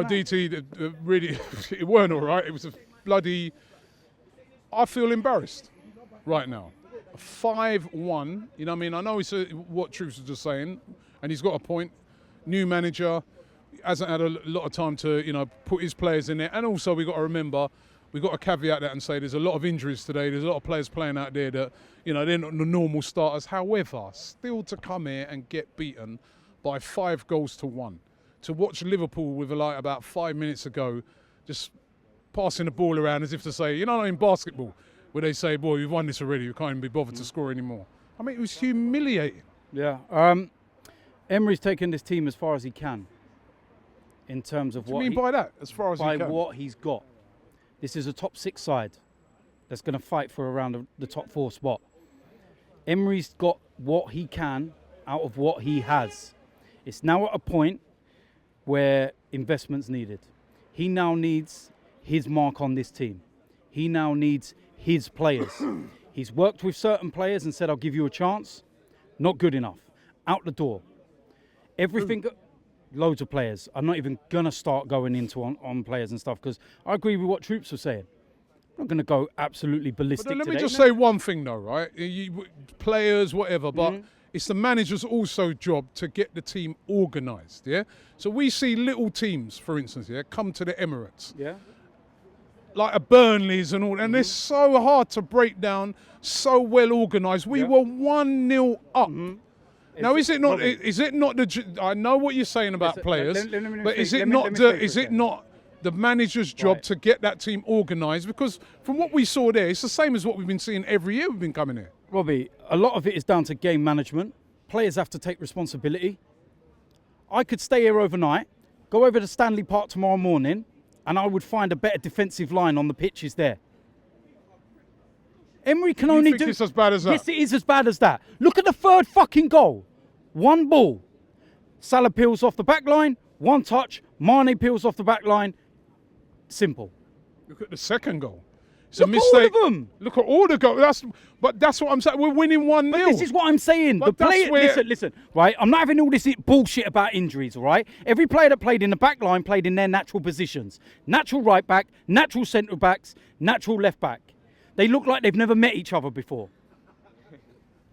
DT, really, it weren't all right. It was a bloody... I feel embarrassed right now. 5-1, you know what I mean? I know what Truths was just saying, and he's got a point. New manager, hasn't had a lot of time to, put his players in there. And also we've got to remember, we've got to caveat that and say there's a lot of injuries today. There's a lot of players playing out there that, they're not the normal starters. However, still to come here and get beaten by 5-1. To watch Liverpool with about 5 minutes ago, just passing the ball around as if to say, in basketball, where they say, boy, we've won this already, we can't even be bothered to score anymore. I mean, it was humiliating. Yeah. Emery's taken this team as far as he can in terms of what do you mean by that, as far as he can? By what he's got. This is a top 6 side that's going to fight for around the top 4 spot. Emery's got what he can out of what he has. It's now at a point where investment's needed. He now needs his mark on this team. He now needs his players. He's worked with certain players and said, I'll give you a chance. Not good enough. Out the door. Everything, loads of players. I'm not even going to start going into on players and stuff because I agree with what Troops was saying. I'm not going to go absolutely ballistic today. Let me today. just say one thing though, right? Players, whatever, but it's the manager's also job to get the team organised, yeah? So we see little teams, for instance, come to the Emirates. Yeah. Like a Burnleys and all, and they're so hard to break down, so well organised. We were 1-0 up. Now, is it not? I know what you're saying about players, but is it not the manager's job to get that team organised? Because from what we saw there, it's the same as what we've been seeing every year we've been coming here. Robbie, a lot of it is down to game management. Players have to take responsibility. I could stay here overnight, go over to Stanley Park tomorrow morning, and I would find a better defensive line on the pitches there. Emery can only do... it's as bad as that? Yes, it is as bad as that. Look at the third fucking goal. One ball. Salah peels off the back line, one touch, Mane peels off the back line. Simple. Look at the second goal. It's Look a mistake. at all of them. Look at all the goals. But that's what I'm saying. We're winning 1-0. But this is what I'm saying. But the player, listen, right? I'm not having all this bullshit about injuries, all right? Every player that played in the back line played in their natural positions. Natural right back, natural centre backs, natural left back. They look like they've never met each other before.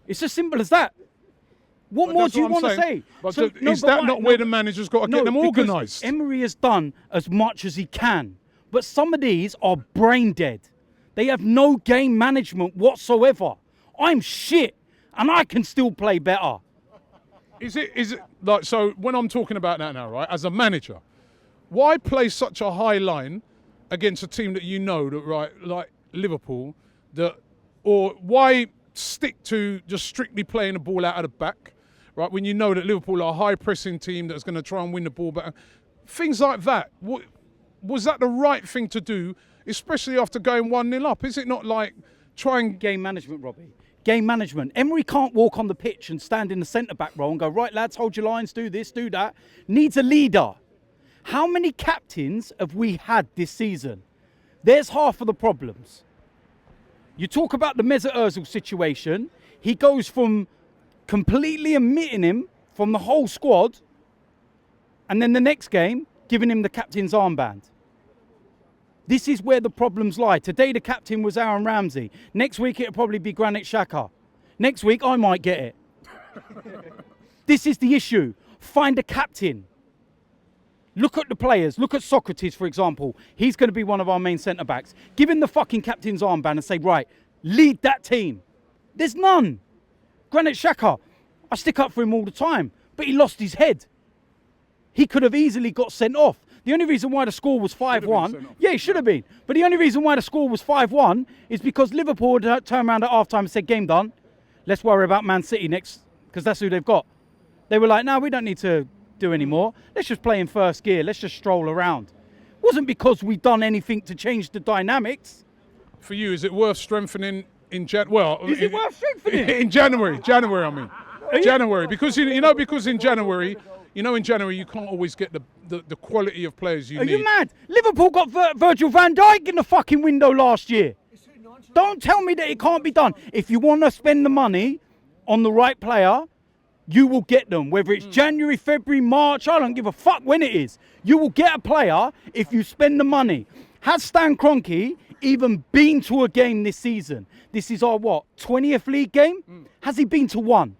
It's as simple as that. What more do you want to say? But is that not where the manager's got to get them organised? Emery has done as much as he can. But some of these are brain dead. They have no game management whatsoever. I'm shit, and I can still play better. Is it like, so when I'm talking about that now, right, as a manager, why play such a high line against a team that that, right, like Liverpool, or why stick to just strictly playing the ball out of the back, right, when you know that Liverpool are a high-pressing team that's going to try and win the ball back? Things like that. Was that the right thing to do, especially after going 1-0 up? Is it not like trying... Game management, Robbie. Game management. Emery can't walk on the pitch and stand in the centre-back role and go, right, lads, hold your lines, do this, do that. Needs a leader. How many captains have we had this season? There's half of the problems. You talk about the Mesut Ozil situation. He goes from completely omitting him from the whole squad, and then the next game, giving him the captain's armband. This is where the problems lie. Today the captain was Aaron Ramsey. Next week it'll probably be Granit Xhaka. Next week I might get it. This is the issue. Find a captain. Look at the players. Look at Socrates, for example. He's going to be one of our main centre-backs. Give him the fucking captain's armband and say, right, lead that team. There's none. Granit Xhaka, I stick up for him all the time, but he lost his head. He could have easily got sent off. The only reason why the score was 5-1... Yeah, he should have been. But the only reason why the score was 5-1 is because Liverpool turned around at half-time and said, game done. Let's worry about Man City next, because that's who they've got. They were like, no, we don't need to do any more. Let's just play in first gear. Let's just stroll around. It wasn't because we've done anything to change the dynamics. For you, is it worth strengthening in January? Is it worth strengthening? In January, I mean. January, because because in January, in January you can't always get the quality of players you need. Are you mad? Liverpool got Virgil van Dijk in the fucking window last year. Don't tell me that it can't be done. If you want to spend the money on the right player, you will get them. Whether it's January, February, March, I don't give a fuck when it is. You will get a player if you spend the money. Has Stan Kroenke even been to a game this season? This is our, 20th league game? Has he been to one?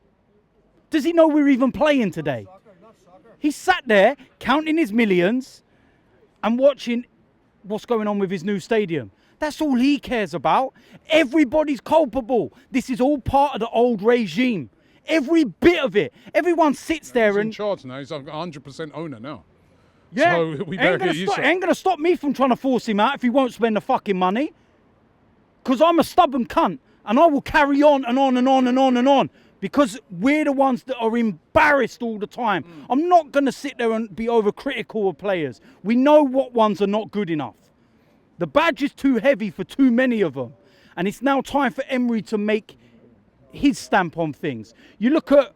Does he know we're even playing today? He sat there counting his millions and watching what's going on with his new stadium. That's all he cares about. Everybody's culpable. This is all part of the old regime. Every bit of it. Everyone sits there He's and... in charge now. He's 100% owner now. Yeah, so we better get used to it. Ain't going to stop me from trying to force him out if he won't spend the fucking money. Because I'm a stubborn cunt. And I will carry on and on and on and on and on. Because we're the ones that are embarrassed all the time. I'm not going to sit there and be overcritical of players. We know what ones are not good enough. The badge is too heavy for too many of them. And it's now time for Emery to make his stamp on things. You look at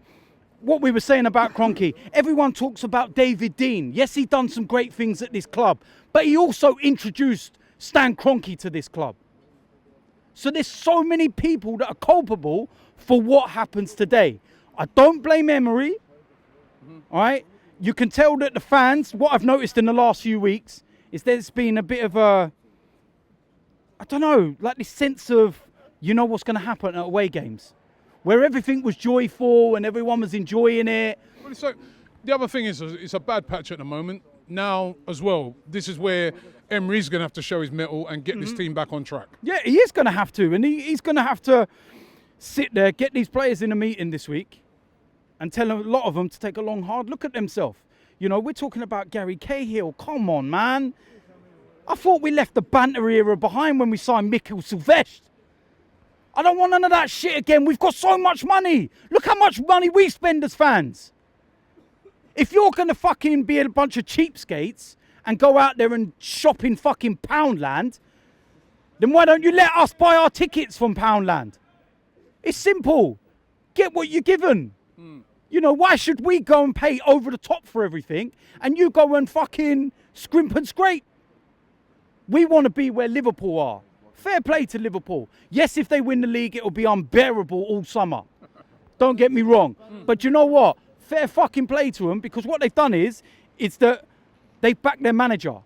what we were saying about Kroenke. Everyone talks about David Dean. Yes, he done some great things at this club. But he also introduced Stan Kroenke to this club. So there's so many people that are culpable for what happens today. I don't blame Emery. All right? You can tell that the fans, what I've noticed in the last few weeks, is there's been a bit of a, I don't know, like this sense of, you know what's going to happen at away games, where everything was joyful and everyone was enjoying it. Well, so the other thing is, it's a bad patch at the moment. Now, as well, this is where Emery's going to have to show his mettle and get this team back on track. Yeah, he is going to have to. And he's going to have to sit there, get these players in a meeting this week and tell a lot of them to take a long, hard look at themselves. You know, we're talking about Gary Cahill. Come on, man. I thought we left the banter era behind when we signed Mikkel Silvestre. I don't want none of that shit again. We've got so much money. Look how much money we spend as fans. If you're going to fucking be a bunch of cheapskates and go out there and shop in fucking Poundland, then why don't you let us buy our tickets from Poundland? It's simple. Get what you're given. You know, why should we go and pay over the top for everything and you go and fucking scrimp and scrape? We want to be where Liverpool are. Fair play to Liverpool. Yes, if they win the league, it'll be unbearable all summer. Don't get me wrong. But you know what? Fair fucking play to them, because what they've done is that they've backed their manager.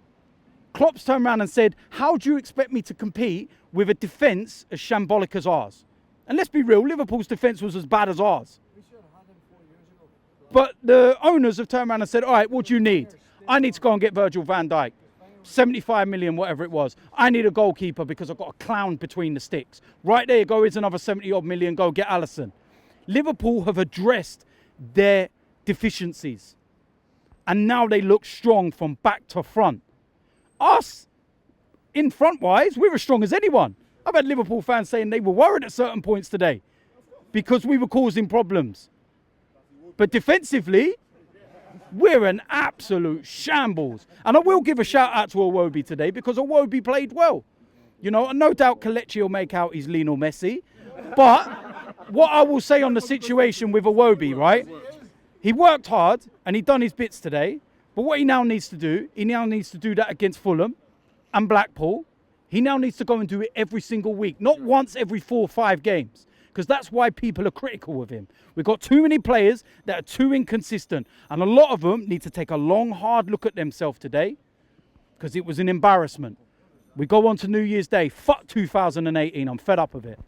Klopp's turned around and said, how do you expect me to compete with a defence as shambolic as ours? And let's be real, Liverpool's defence was as bad as ours. But the owners have turned around and said, all right, what do you need? I need to go and get Virgil van Dijk. 75 million, whatever it was. I need a goalkeeper because I've got a clown between the sticks. Right there you go, here's another 70-odd million, go get Alisson. Liverpool have addressed their deficiencies. And now they look strong from back to front. Us, in front-wise, we're as strong as anyone. I've had Liverpool fans saying they were worried at certain points today because we were causing problems. But defensively, we're an absolute shambles. And I will give a shout out to Iwobi today because Iwobi played well. You know, no doubt Kelechi will make out he's Lionel Messi. But what I will say on the situation with Iwobi, right? He worked hard and he done his bits today. But what he now needs to do that against Fulham and Blackpool. He now needs to go and do it every single week, not once every 4 or 5 games. Because that's why people are critical of him. We've got too many players that are too inconsistent. And a lot of them need to take a long, hard look at themselves today. Because it was an embarrassment. We go on to New Year's Day. Fuck 2018. I'm fed up of it.